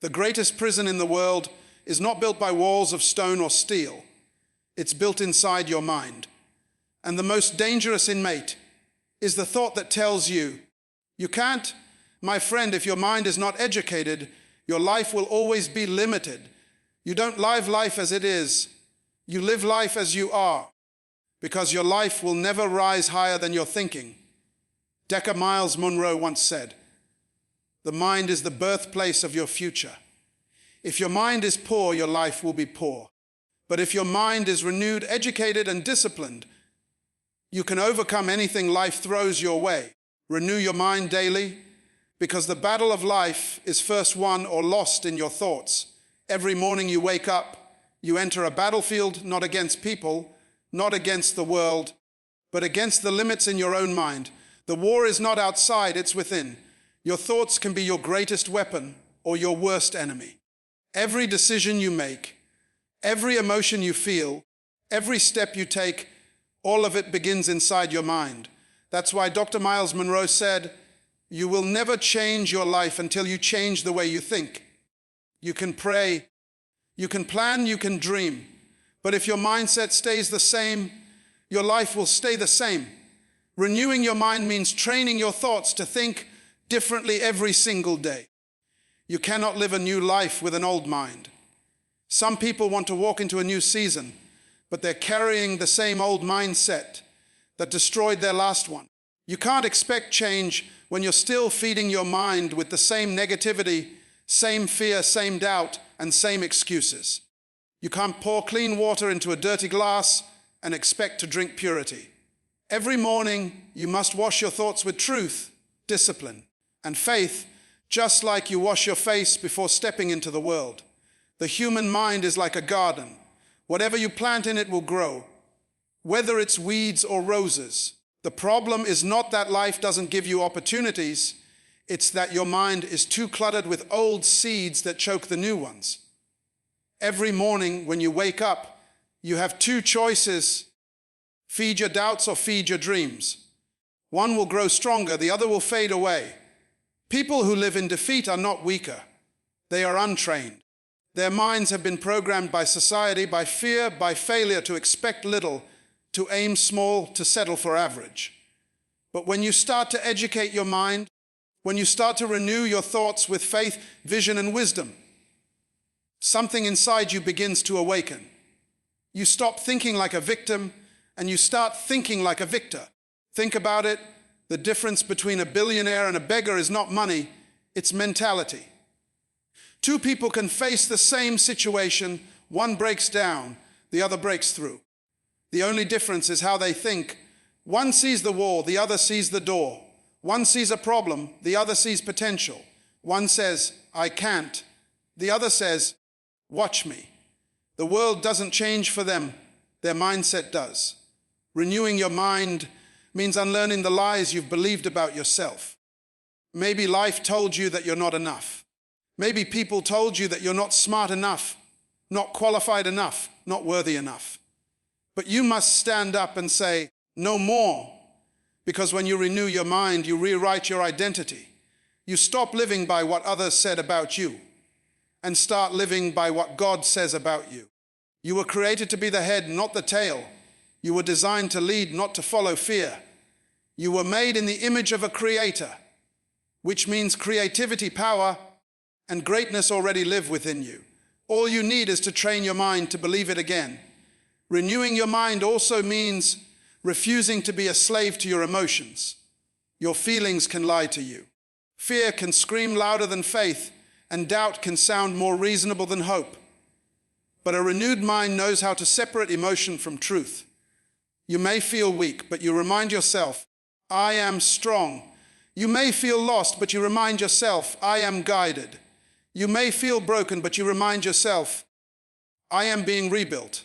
The greatest prison in the world is not built by walls of stone or steel. It's built inside your mind. And the most dangerous inmate is the thought that tells you, you can't. My friend, if your mind is not educated, your life will always be limited. You don't live life as it is. You live life as you are, because your life will never rise higher than your thinking. Myles Munroe once said, the mind is the birthplace of your future. If your mind is poor, your life will be poor. But if your mind is renewed, educated, and disciplined, you can overcome anything life throws your way. Renew your mind daily, because the battle of life is first won or lost in your thoughts. Every morning you wake up, you enter a battlefield not against people, not against the world, but against the limits in your own mind. The war is not outside, it's within. Your thoughts can be your greatest weapon or your worst enemy. Every decision you make, every emotion you feel, every step you take, all of it begins inside your mind. That's why Dr. Myles Munroe said, you will never change your life until you change the way you think. You can pray, you can plan, you can dream, but if your mindset stays the same, your life will stay the same. Renewing your mind means training your thoughts to think differently every single day. You cannot live a new life with an old mind. Some people want to walk into a new season, but they're carrying the same old mindset that destroyed their last one. You can't expect change when you're still feeding your mind with the same negativity, same fear, same doubt, and same excuses. You can't pour clean water into a dirty glass and expect to drink purity. Every morning, you must wash your thoughts with truth, discipline, and faith, just like you wash your face before stepping into the world. The human mind is like a garden. Whatever you plant in it will grow, whether it's weeds or roses. The problem is not that life doesn't give you opportunities, it's that your mind is too cluttered with old seeds that choke the new ones. Every morning when you wake up, you have two choices: feed your doubts or feed your dreams. One will grow stronger, the other will fade away. People who live in defeat are not weaker. They are untrained. Their minds have been programmed by society, by fear, by failure to expect little, to aim small, to settle for average. But when you start to educate your mind, when you start to renew your thoughts with faith, vision, and wisdom, something inside you begins to awaken. You stop thinking like a victim and you start thinking like a victor. Think about it. The difference between a billionaire and a beggar is not money, it's mentality. Two people can face the same situation. One breaks down, the other breaks through. The only difference is how they think. One sees the wall, the other sees the door. One sees a problem, the other sees potential. One says, I can't. The other says, watch me. The world doesn't change for them, their mindset does. Renewing your mind means unlearning the lies you've believed about yourself. Maybe life told you that you're not enough. Maybe people told you that you're not smart enough, not qualified enough, not worthy enough. But you must stand up and say, no more. Because when you renew your mind, you rewrite your identity. You stop living by what others said about you and start living by what God says about you. You were created to be the head, not the tail. You were designed to lead, not to follow fear. You were made in the image of a creator, which means creativity, power, and greatness already live within you. All you need is to train your mind to believe it again. Renewing your mind also means refusing to be a slave to your emotions. Your feelings can lie to you. Fear can scream louder than faith, and doubt can sound more reasonable than hope. But a renewed mind knows how to separate emotion from truth. You may feel weak, but you remind yourself, I am strong. You may feel lost, but you remind yourself, I am guided. You may feel broken, but you remind yourself, I am being rebuilt.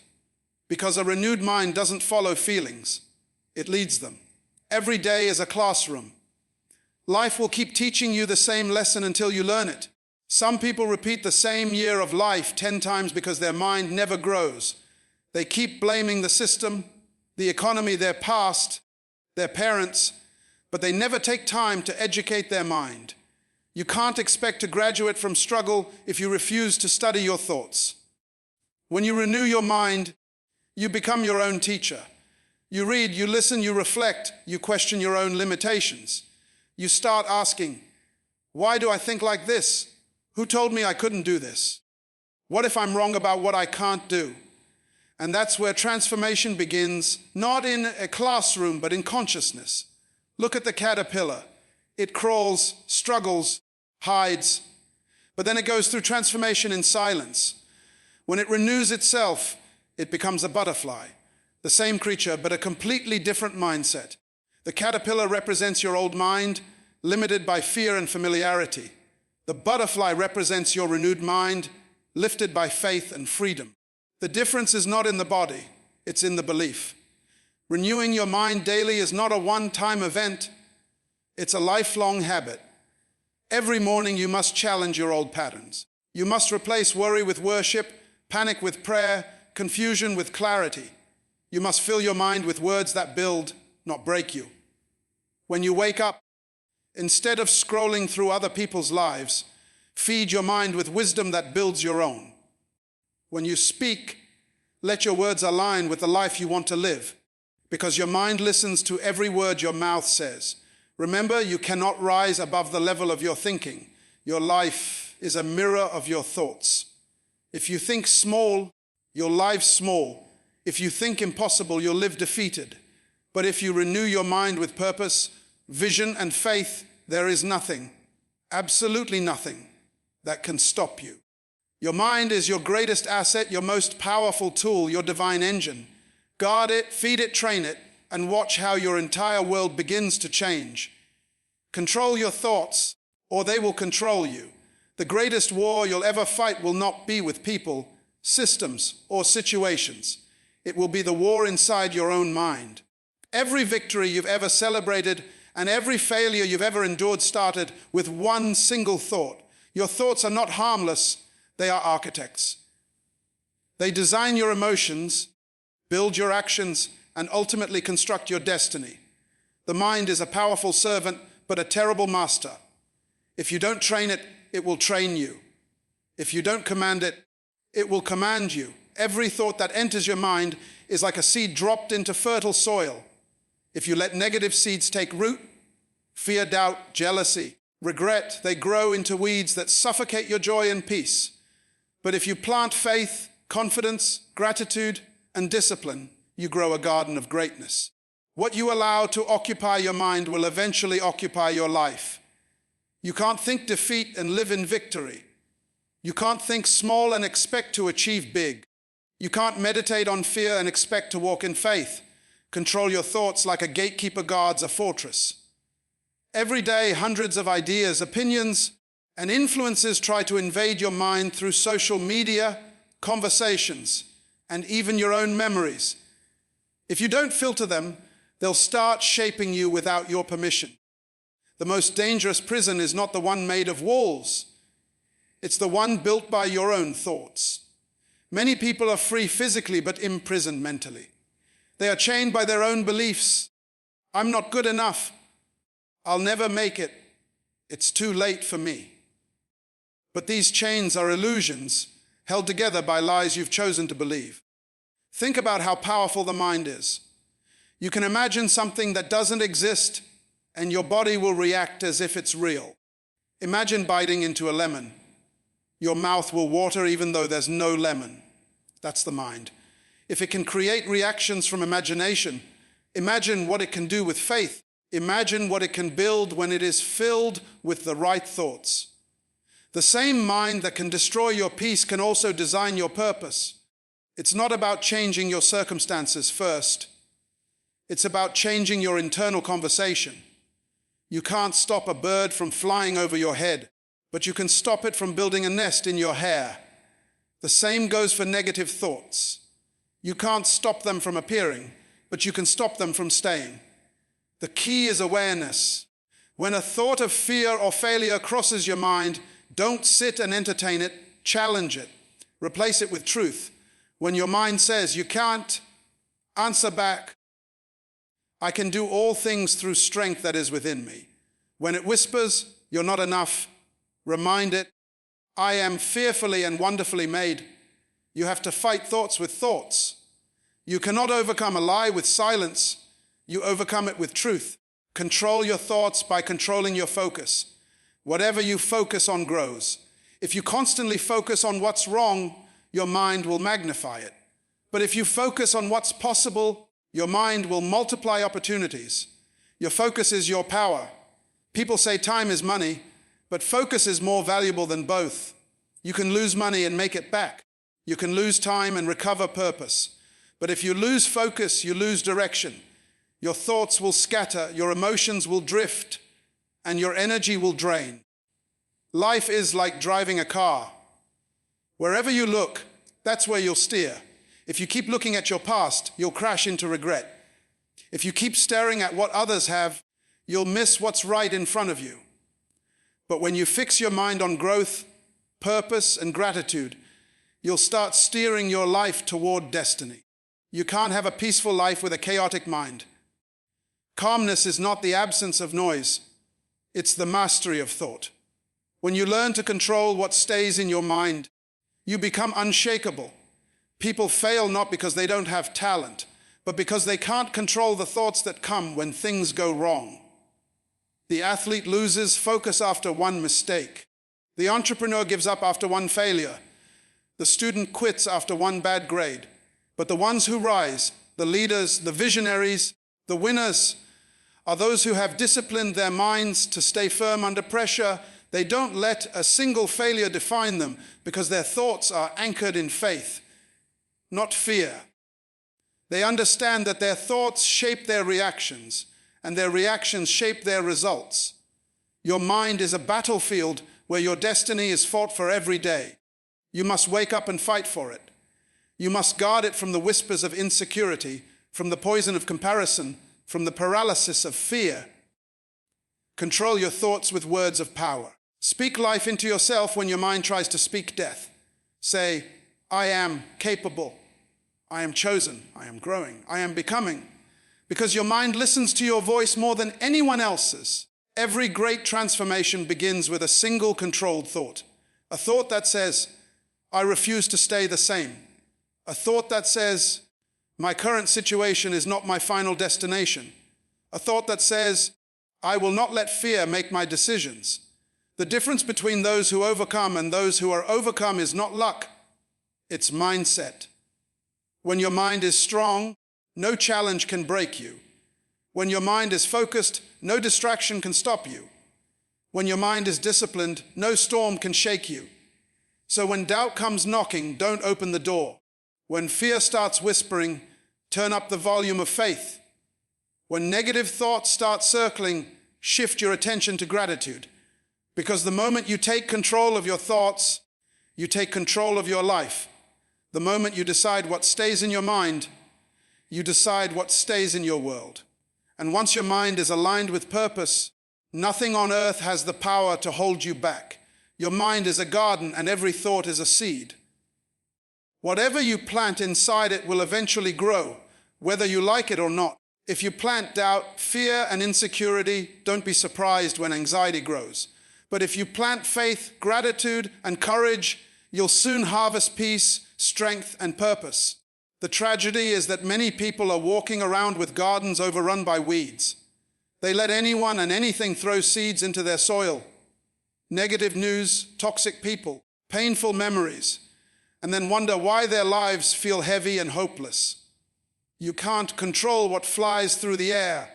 Because a renewed mind doesn't follow feelings, it leads them. Every day is a classroom. Life will keep teaching you the same lesson until you learn it. Some people repeat the same year of life 10 times because their mind never grows. They keep blaming the system, the economy, their past, their parents, but they never take time to educate their mind. You can't expect to graduate from struggle if you refuse to study your thoughts. When you renew your mind, you become your own teacher. You read, you listen, you reflect, you question your own limitations. You start asking, why do I think like this? Who told me I couldn't do this? What if I'm wrong about what I can't do? And that's where transformation begins, not in a classroom, but in consciousness. Look at the caterpillar. It crawls, struggles, hides, but then it goes through transformation in silence. When it renews itself, it becomes a butterfly, the same creature, but a completely different mindset. The caterpillar represents your old mind, limited by fear and familiarity. The butterfly represents your renewed mind, lifted by faith and freedom. The difference is not in the body, it's in the belief. Renewing your mind daily is not a one-time event, it's a lifelong habit. Every morning you must challenge your old patterns. You must replace worry with worship, panic with prayer, confusion with clarity. You must fill your mind with words that build, not break you. When you wake up, instead of scrolling through other people's lives, feed your mind with wisdom that builds your own. When you speak, let your words align with the life you want to live, because your mind listens to every word your mouth says. Remember, you cannot rise above the level of your thinking. Your life is a mirror of your thoughts. If you think small, you'll live small. If you think impossible, you'll live defeated. But if you renew your mind with purpose, vision, and faith, there is nothing, absolutely nothing, that can stop you. Your mind is your greatest asset, your most powerful tool, your divine engine. Guard it, feed it, train it, and watch how your entire world begins to change. Control your thoughts, or they will control you. The greatest war you'll ever fight will not be with people, systems, or situations. It will be the war inside your own mind. Every victory you've ever celebrated and every failure you've ever endured started with one single thought. Your thoughts are not harmless, they are architects. They design your emotions, build your actions, and ultimately construct your destiny. The mind is a powerful servant, but a terrible master. If you don't train it, it will train you. If you don't command it, it will command you. Every thought that enters your mind is like a seed dropped into fertile soil. If you let negative seeds take root, fear, doubt, jealousy, regret, they grow into weeds that suffocate your joy and peace. But if you plant faith, confidence, gratitude, and discipline, you grow a garden of greatness. What you allow to occupy your mind will eventually occupy your life. You can't think defeat and live in victory. You can't think small and expect to achieve big. You can't meditate on fear and expect to walk in faith. Control your thoughts like a gatekeeper guards a fortress. Every day, hundreds of ideas, opinions, and influences try to invade your mind through social media, conversations, and even your own memories. If you don't filter them, they'll start shaping you without your permission. The most dangerous prison is not the one made of walls. It's the one built by your own thoughts. Many people are free physically, but imprisoned mentally. They are chained by their own beliefs. I'm not good enough. I'll never make it. It's too late for me. But these chains are illusions held together by lies you've chosen to believe. Think about how powerful the mind is. You can imagine something that doesn't exist, and your body will react as if it's real. Imagine biting into a lemon. Your mouth will water even though there's no lemon. That's the mind. If it can create reactions from imagination, imagine what it can do with faith. Imagine what it can build when it is filled with the right thoughts. The same mind that can destroy your peace can also design your purpose. It's not about changing your circumstances first. It's about changing your internal conversation. You can't stop a bird from flying over your head, but you can stop it from building a nest in your hair. The same goes for negative thoughts. You can't stop them from appearing, but you can stop them from staying. The key is awareness. When a thought of fear or failure crosses your mind, don't sit and entertain it, challenge it. Replace it with truth. When your mind says you can't, answer back, I can do all things through strength that is within me. When it whispers, you're not enough, Remind it, I am fearfully and wonderfully made. You have to fight thoughts with thoughts. You cannot overcome a lie with silence. You overcome it with truth. Control your thoughts by controlling your focus. Whatever you focus on grows. If you constantly focus on what's wrong, your mind will magnify it. But if you focus on what's possible, your mind will multiply opportunities. Your focus is your power. People say time is money, but focus is more valuable than both. You can lose money and make it back. You can lose time and recover purpose. But if you lose focus, you lose direction. Your thoughts will scatter, your emotions will drift, and your energy will drain. Life is like driving a car. Wherever you look, that's where you'll steer. If you keep looking at your past, you'll crash into regret. If you keep staring at what others have, you'll miss what's right in front of you. But when you fix your mind on growth, purpose, and gratitude, you'll start steering your life toward destiny. You can't have a peaceful life with a chaotic mind. Calmness is not the absence of noise. It's the mastery of thought. When you learn to control what stays in your mind, you become unshakable. People fail not because they don't have talent, but because they can't control the thoughts that come when things go wrong. The athlete loses focus after one mistake. The entrepreneur gives up after one failure. The student quits after one bad grade. But the ones who rise, the leaders, the visionaries, the winners, are those who have disciplined their minds to stay firm under pressure. They don't let a single failure define them because their thoughts are anchored in faith, not fear. They understand that their thoughts shape their reactions, and their reactions shape their results. Your mind is a battlefield where your destiny is fought for every day. You must wake up and fight for it. You must guard it from the whispers of insecurity, from the poison of comparison, from the paralysis of fear. Control your thoughts with words of power. Speak life into yourself when your mind tries to speak death. Say, I am capable. I am chosen. I am growing. I am becoming. Because your mind listens to your voice more than anyone else's. Every great transformation begins with a single controlled thought. A thought that says, I refuse to stay the same. A thought that says, my current situation is not my final destination. A thought that says, I will not let fear make my decisions. The difference between those who overcome and those who are overcome is not luck, it's mindset. When your mind is strong, no challenge can break you. When your mind is focused, no distraction can stop you. When your mind is disciplined, no storm can shake you. So when doubt comes knocking, don't open the door. When fear starts whispering, turn up the volume of faith. When negative thoughts start circling, shift your attention to gratitude. Because the moment you take control of your thoughts, you take control of your life. The moment you decide what stays in your mind, you decide what stays in your world. And once your mind is aligned with purpose, nothing on earth has the power to hold you back. Your mind is a garden and every thought is a seed. Whatever you plant inside it will eventually grow, whether you like it or not. If you plant doubt, fear, and insecurity, don't be surprised when anxiety grows. But if you plant faith, gratitude, and courage, you'll soon harvest peace, strength, and purpose. The tragedy is that many people are walking around with gardens overrun by weeds. They let anyone and anything throw seeds into their soil. Negative news, toxic people, painful memories, and then wonder why their lives feel heavy and hopeless. You can't control what flies through the air,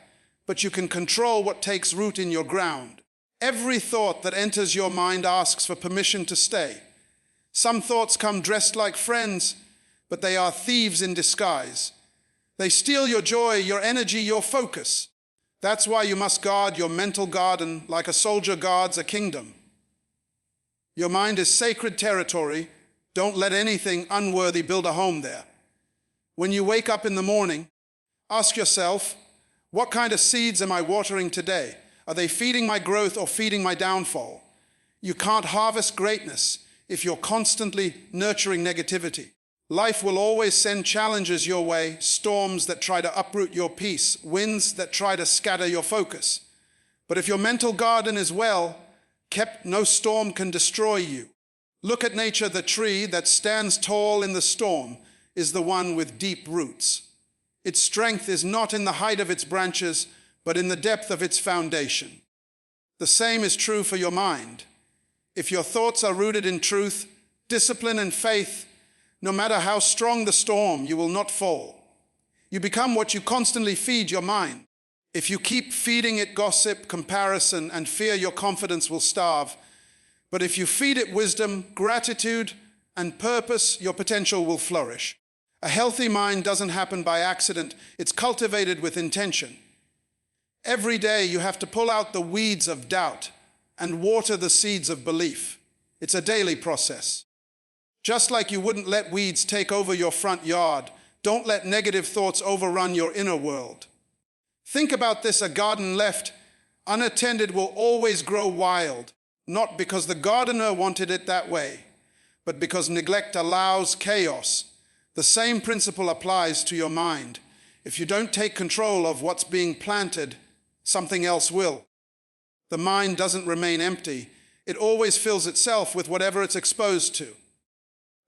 but you can control what takes root in your ground. Every thought that enters your mind asks for permission to stay. Some thoughts come dressed like friends, but they are thieves in disguise. They steal your joy, your energy, your focus. That's why you must guard your mental garden like a soldier guards a kingdom. Your mind is sacred territory. Don't let anything unworthy build a home there. When you wake up in the morning, ask yourself, what kind of seeds am I watering today? Are they feeding my growth or feeding my downfall? You can't harvest greatness if you're constantly nurturing negativity. Life will always send challenges your way, storms that try to uproot your peace, winds that try to scatter your focus. But if your mental garden is well, Kept, no storm can destroy you. Look at nature. The tree that stands tall in the storm is the one with deep roots. Its strength is not in the height of its branches, but in the depth of its foundation. The same is true for your mind. If your thoughts are rooted in truth, discipline, and faith, no matter how strong the storm, you will not fall. You become what you constantly feed your mind. If you keep feeding it gossip, comparison, and fear, your confidence will starve. But if you feed it wisdom, gratitude, and purpose, your potential will flourish. A healthy mind doesn't happen by accident. It's cultivated with intention. Every day you have to pull out the weeds of doubt and water the seeds of belief. It's a daily process. Just like you wouldn't let weeds take over your front yard, don't let negative thoughts overrun your inner world. Think about this: a garden left unattended will always grow wild, not because the gardener wanted it that way, but because neglect allows chaos. The same principle applies to your mind. If you don't take control of what's being planted, something else will. The mind doesn't remain empty. It always fills itself with whatever it's exposed to.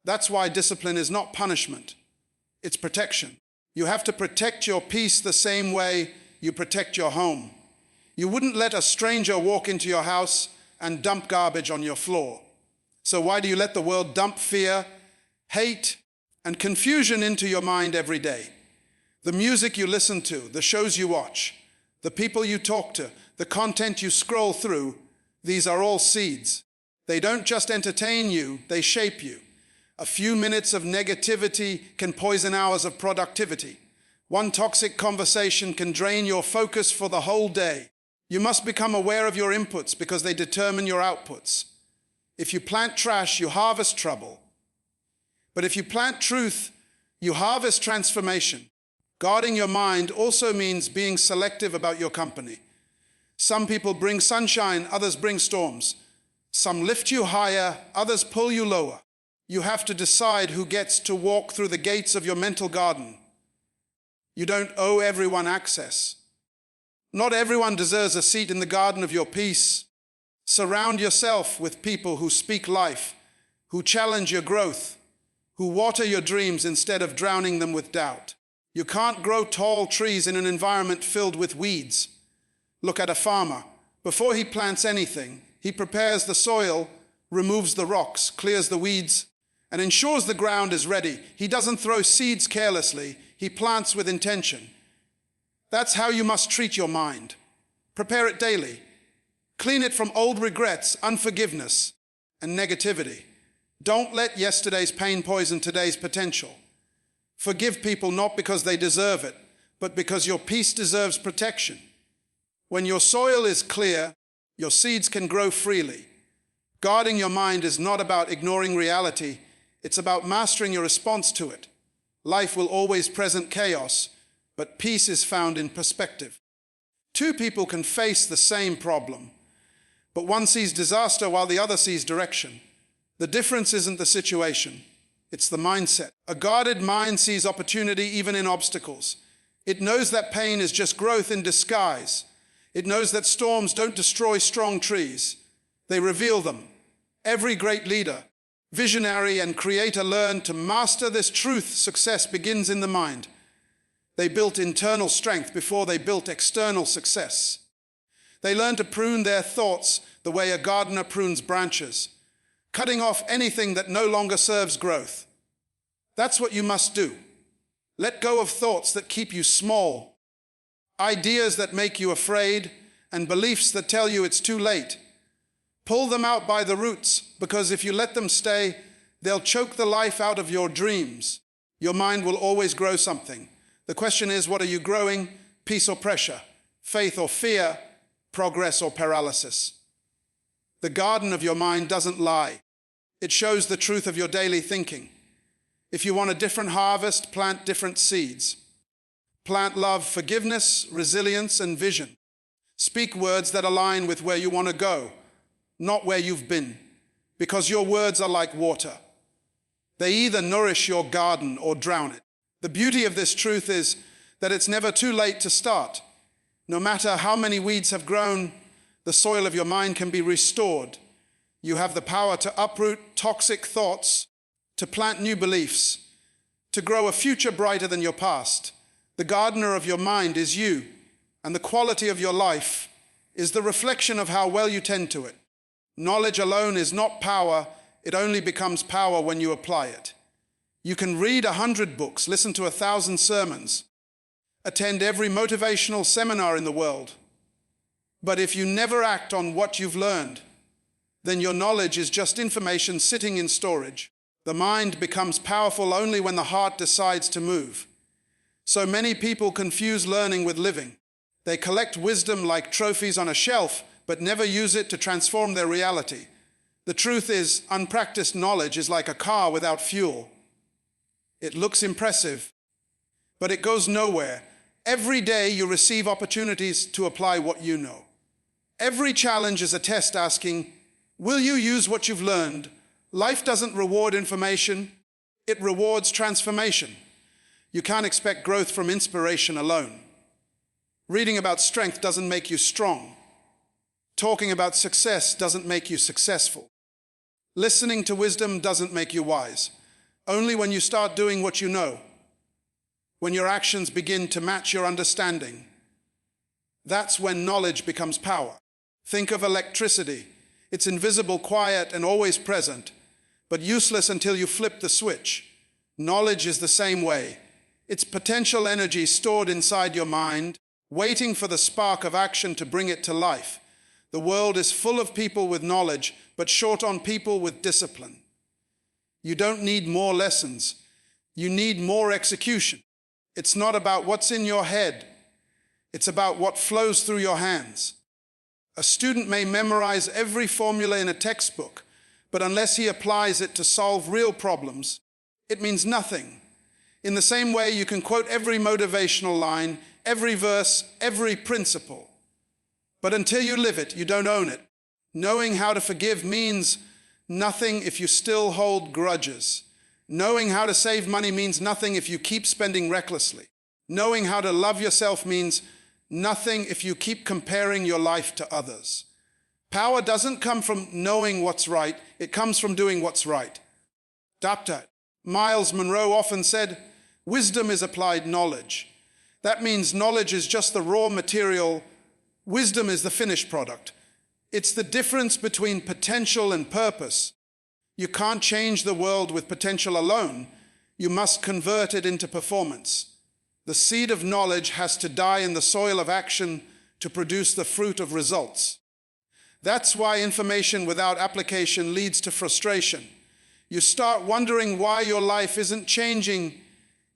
That's why discipline is not punishment. It's protection. You have to protect your peace the same way you protect your home. You wouldn't let a stranger walk into your house and dump garbage on your floor. So why do you let the world dump fear, hate, and confusion into your mind every day? The music you listen to, the shows you watch, the people you talk to, the content you scroll through, these are all seeds. They don't just entertain you, they shape you. A few minutes of negativity can poison hours of productivity. One toxic conversation can drain your focus for the whole day. You must become aware of your inputs because they determine your outputs. If you plant trash, you harvest trouble. But if you plant truth, you harvest transformation. Guarding your mind also means being selective about your company. Some people bring sunshine, others bring storms. Some lift you higher, others pull you lower. You have to decide who gets to walk through the gates of your mental garden. You don't owe everyone access. Not everyone deserves a seat in the garden of your peace. Surround yourself with people who speak life, who challenge your growth, who water your dreams instead of drowning them with doubt. You can't grow tall trees in an environment filled with weeds. Look at a farmer. Before he plants anything, he prepares the soil, removes the rocks, clears the weeds, and ensures the ground is ready. He doesn't throw seeds carelessly. He plants with intention. That's how you must treat your mind. Prepare it daily. Clean it from old regrets, unforgiveness, and negativity. Don't let yesterday's pain poison today's potential. Forgive people not because they deserve it, but because your peace deserves protection. When your soil is clear, your seeds can grow freely. Guarding your mind is not about ignoring reality. It's about mastering your response to it. Life will always present chaos, but peace is found in perspective. Two people can face the same problem, but one sees disaster while the other sees direction. The difference isn't the situation, it's the mindset. A guarded mind sees opportunity even in obstacles. It knows that pain is just growth in disguise. It knows that storms don't destroy strong trees, they reveal them. Every great leader, visionary, and creator learned to master this truth. Success begins in the mind. They built internal strength before they built external success. They learned to prune their thoughts the way a gardener prunes branches, cutting off anything that no longer serves growth. That's what you must do. Let go of thoughts that keep you small, ideas that make you afraid, and beliefs that tell you it's too late. Pull them out by the roots, because if you let them stay, they'll choke the life out of your dreams. Your mind will always grow something. The question is, what are you growing? Peace or pressure? Faith or fear? Progress or paralysis? The garden of your mind doesn't lie. It shows the truth of your daily thinking. If you want a different harvest, plant different seeds. Plant love, forgiveness, resilience, and vision. Speak words that align with where you want to go, not where you've been, because your words are like water. They either nourish your garden or drown it. The beauty of this truth is that it's never too late to start. No matter how many weeds have grown, The soil of your mind can be restored. You have the power to uproot toxic thoughts, to plant new beliefs, to grow a future brighter than your past. The gardener of your mind is you, and the quality of your life is the reflection of how well you tend to it. Knowledge alone is not power. It only becomes power when you apply it. You can read 100 books, listen to 1,000 sermons, attend every motivational seminar in the world. But if you never act on what you've learned, then your knowledge is just information sitting in storage. The mind becomes powerful only when the heart decides to move. So many people confuse learning with living. They collect wisdom like trophies on a shelf, but never use it to transform their reality. The truth is, unpracticed knowledge is like a car without fuel. It looks impressive, but it goes nowhere. Every day you receive opportunities to apply what you know. Every challenge is a test asking, will you use what you've learned? Life doesn't reward information, it rewards transformation. You can't expect growth from inspiration alone. Reading about strength doesn't make you strong. Talking about success doesn't make you successful. Listening to wisdom doesn't make you wise. Only when you start doing what you know, when your actions begin to match your understanding, that's when knowledge becomes power. Think of electricity. It's invisible, quiet, and always present, but useless until you flip the switch. Knowledge is the same way. It's potential energy stored inside your mind, waiting for the spark of action to bring it to life. The world is full of people with knowledge, but short on people with discipline. You don't need more lessons. You need more execution. It's not about what's in your head. It's about what flows through your hands. A student may memorize every formula in a textbook, but unless he applies it to solve real problems, it means nothing. In the same way, you can quote every motivational line, every verse, every principle. But until you live it, you don't own it. Knowing how to forgive means nothing if you still hold grudges. Knowing how to save money means nothing if you keep spending recklessly. Knowing how to love yourself means nothing if you keep comparing your life to others. Power doesn't come from knowing what's right, it comes from doing what's right. Dr. Myles Munroe often said, wisdom is applied knowledge. That means knowledge is just the raw material, wisdom is the finished product. It's the difference between potential and purpose. You can't change the world with potential alone. You must convert it into performance. The seed of knowledge has to die in the soil of action to produce the fruit of results. That's why information without application leads to frustration. You start wondering why your life isn't changing,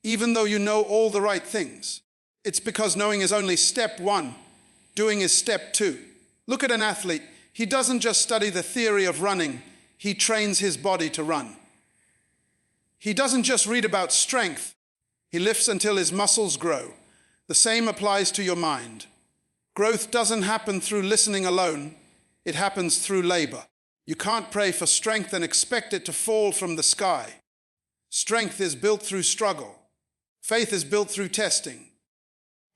even though you know all the right things. It's because knowing is only step one. Doing is step two. Look at an athlete. He doesn't just study the theory of running. He trains his body to run. He doesn't just read about strength. He lifts until his muscles grow. The same applies to your mind. Growth doesn't happen through listening alone. It happens through labor. You can't pray for strength and expect it to fall from the sky. Strength is built through struggle. Faith is built through testing.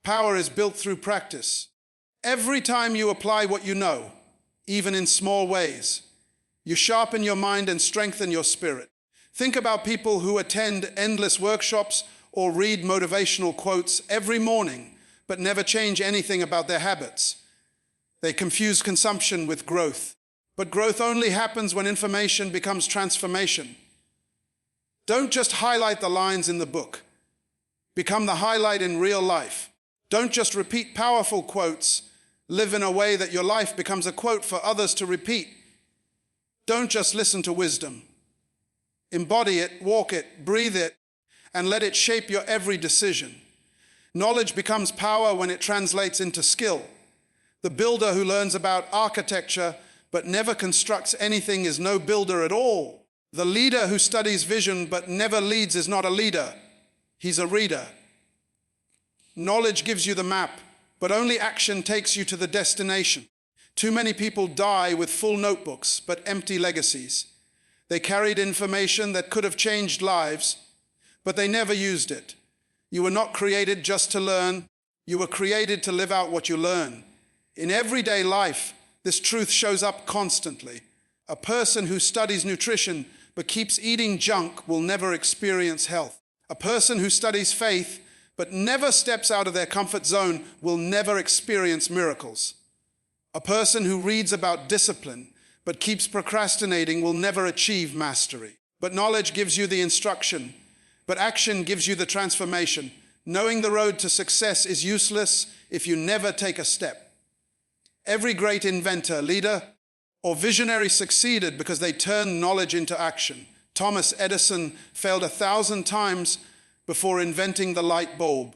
Power is built through practice. Every time you apply what you know, even in small ways, you sharpen your mind and strengthen your spirit. Think about people who attend endless workshops or read motivational quotes every morning, but never change anything about their habits. They confuse consumption with growth. But growth only happens when information becomes transformation. Don't just highlight the lines in the book. Become the highlight in real life. Don't just repeat powerful quotes. Live in a way that your life becomes a quote for others to repeat. Don't just listen to wisdom. Embody it, walk it, breathe it, and let it shape your every decision. Knowledge becomes power when it translates into skill. The builder who learns about architecture but never constructs anything is no builder at all. The leader who studies vision but never leads is not a leader. He's a reader. Knowledge gives you the map, but only action takes you to the destination. Too many people die with full notebooks but empty legacies. They carried information that could have changed lives, but they never used it. You were not created just to learn. You were created to live out what you learn. In everyday life, This truth shows up constantly. A person who studies nutrition but keeps eating junk will never experience health. A person who studies faith but never steps out of their comfort zone will never experience miracles. A person who reads about discipline but keeps procrastinating will never achieve mastery. But knowledge gives you the instruction, but action gives you the transformation. Knowing the road to success is useless if you never take a step. Every great inventor, leader, or visionary succeeded because they turned knowledge into action. Thomas Edison failed 1,000 times before inventing the light bulb.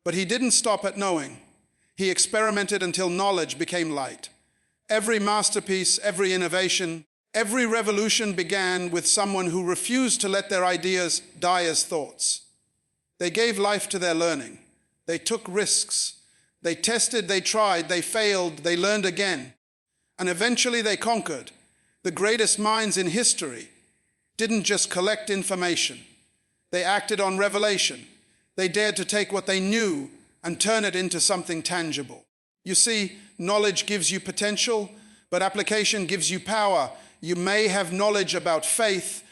But he didn't stop at knowing. He experimented until knowledge became light. Every masterpiece, every innovation, every revolution began with someone who refused to let their ideas die as thoughts. They gave life to their learning. They took risks. They tested, they tried, they failed, they learned again. And eventually they conquered. The greatest minds in history didn't just collect information. They acted on revelation. They dared to take what they knew and turn it into something tangible. You see, knowledge gives you potential, but application gives you power. You may have knowledge about faith,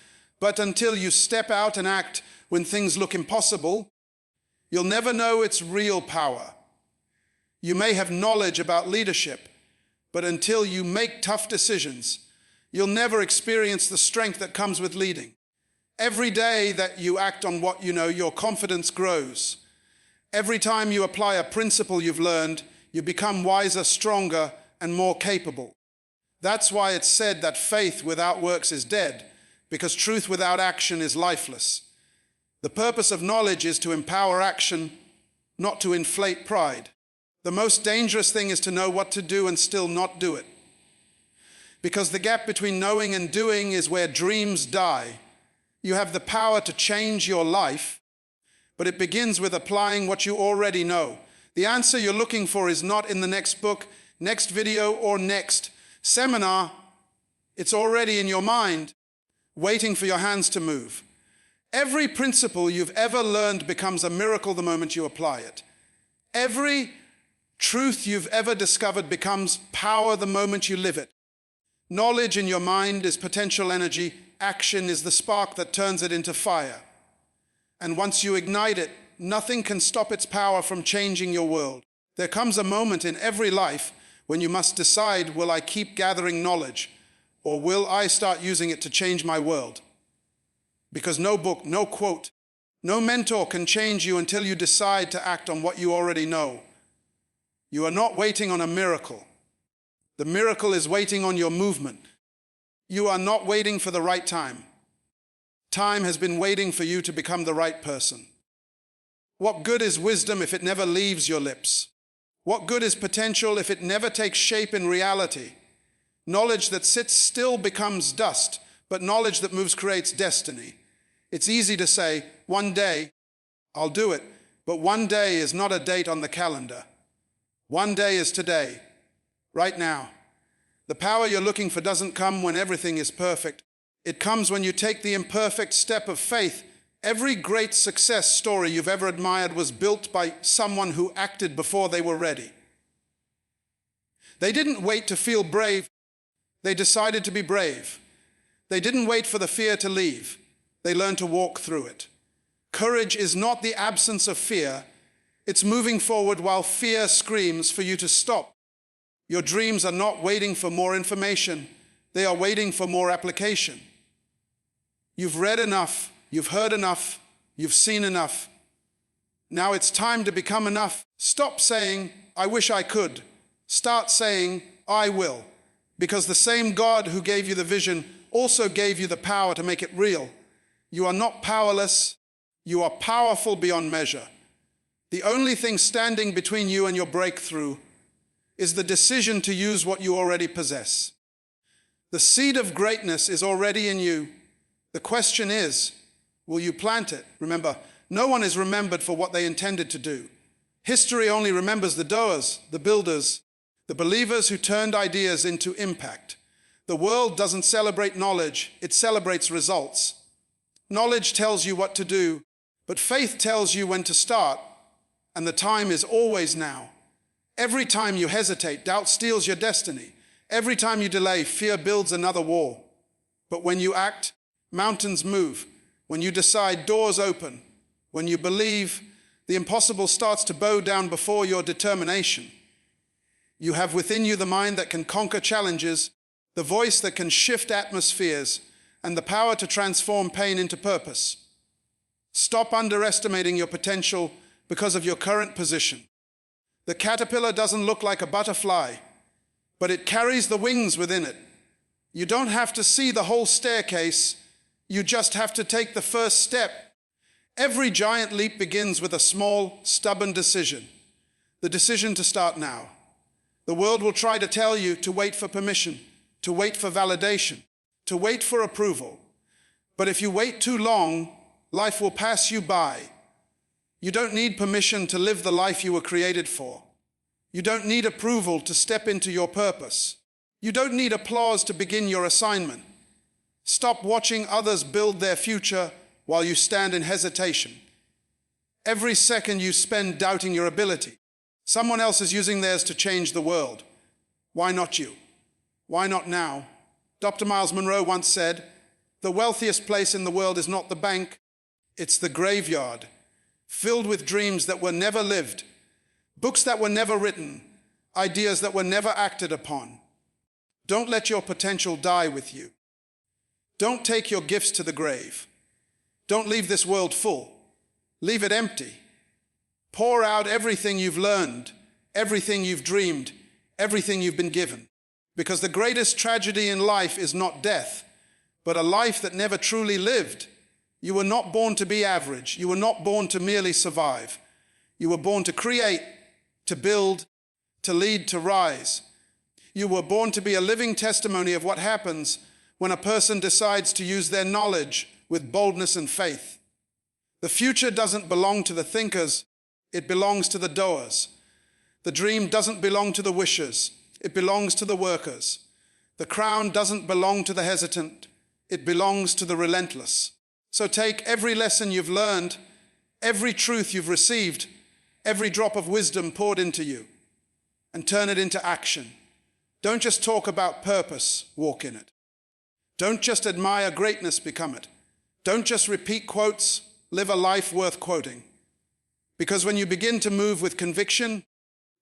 but until you step out and act when things look impossible, you'll never know its real power. You may have knowledge about leadership, but until you make tough decisions, you'll never experience the strength that comes with leading. Every day that you act on what you know, your confidence grows. Every time you apply a principle you've learned, you become wiser, stronger, and more capable. That's why it's said that faith without works is dead, because truth without action is lifeless. The purpose of knowledge is to empower action, not to inflate pride. The most dangerous thing is to know what to do and still not do it. Because the gap between knowing and doing is where dreams die. You have the power to change your life, but it begins with applying what you already know. The answer you're looking for is not in the next book, next video, or next seminar. It's already in your mind, waiting for your hands to move. Every principle you've ever learned becomes a miracle the moment you apply it. Every truth you've ever discovered becomes power the moment you live it. Knowledge in your mind is potential energy. Action is the spark that turns it into fire. And once you ignite it, nothing can stop its power from changing your world. There comes a moment in every life when you must decide, will I keep gathering knowledge, or will I start using it to change my world? Because no book, no quote, no mentor can change you until you decide to act on what you already know. You are not waiting on a miracle. The miracle is waiting on your movement. You are not waiting for the right time. Time has been waiting for you to become the right person. What good is wisdom if it never leaves your lips? What good is potential if it never takes shape in reality? Knowledge that sits still becomes dust, but knowledge that moves creates destiny. It's easy to say, one day, I'll do it, but one day is not a date on the calendar. One day is today, right now. The power you're looking for doesn't come when everything is perfect. It comes when you take the imperfect step of faith. Every great success story you've ever admired was built by someone who acted before they were ready. They didn't wait to feel brave. They decided to be brave. They didn't wait for the fear to leave. They learned to walk through it. Courage is not the absence of fear. It's moving forward while fear screams for you to stop. Your dreams are not waiting for more information. They are waiting for more application. You've read enough. You've heard enough. You've seen enough. Now it's time to become enough. Stop saying, I wish I could. Start saying, I will. Because the same God who gave you the vision also gave you the power to make it real. You are not powerless. You are powerful beyond measure. The only thing standing between you and your breakthrough is the decision to use what you already possess. The seed of greatness is already in you. The question is, will you plant it? Remember, no one is remembered for what they intended to do. History only remembers the doers, the builders, the believers who turned ideas into impact. The world doesn't celebrate knowledge, it celebrates results. Knowledge tells you what to do, but faith tells you when to start, and the time is always now. Every time you hesitate, doubt steals your destiny. Every time you delay, fear builds another wall. But when you act, mountains move. When you decide, doors open. When you believe, the impossible starts to bow down before your determination. You have within you the mind that can conquer challenges, the voice that can shift atmospheres, and the power to transform pain into purpose. Stop underestimating your potential because of your current position. The caterpillar doesn't look like a butterfly, but it carries the wings within it. You don't have to see the whole staircase, you just have to take the first step. Every giant leap begins with a small, stubborn decision. The decision to start now. The world will try to tell you to wait for permission, to wait for validation, to wait for approval. But if you wait too long, life will pass you by. You don't need permission to live the life you were created for. You don't need approval to step into your purpose. You don't need applause to begin your assignment. Stop watching others build their future while you stand in hesitation. Every second you spend doubting your ability, someone else is using theirs to change the world. Why not you? Why not now? Dr. Myles Munroe once said, "The wealthiest place in the world is not the bank, it's the graveyard, filled with dreams that were never lived, books that were never written, ideas that were never acted upon." Don't let your potential die with you. Don't take your gifts to the grave. Don't leave this world full. Leave it empty. Pour out everything you've learned, everything you've dreamed, everything you've been given. Because the greatest tragedy in life is not death, but a life that never truly lived. You were not born to be average. You were not born to merely survive. You were born to create, to build, to lead, to rise. You were born to be a living testimony of what happens when a person decides to use their knowledge with boldness and faith. The future doesn't belong to the thinkers, it belongs to the doers. The dream doesn't belong to the wishers, it belongs to the workers. The crown doesn't belong to the hesitant, it belongs to the relentless. So take every lesson you've learned, every truth you've received, every drop of wisdom poured into you, and turn it into action. Don't just talk about purpose, walk in it. Don't just admire greatness, become it. Don't just repeat quotes, live a life worth quoting. Because when you begin to move with conviction,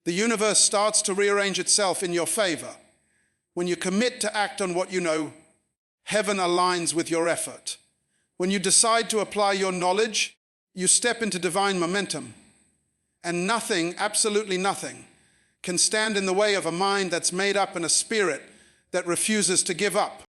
the universe starts to rearrange itself in your favor. When you commit to act on what you know, heaven aligns with your effort. When you decide to apply your knowledge, you step into divine momentum. And nothing, absolutely nothing, can stand in the way of a mind that's made up and a spirit that refuses to give up.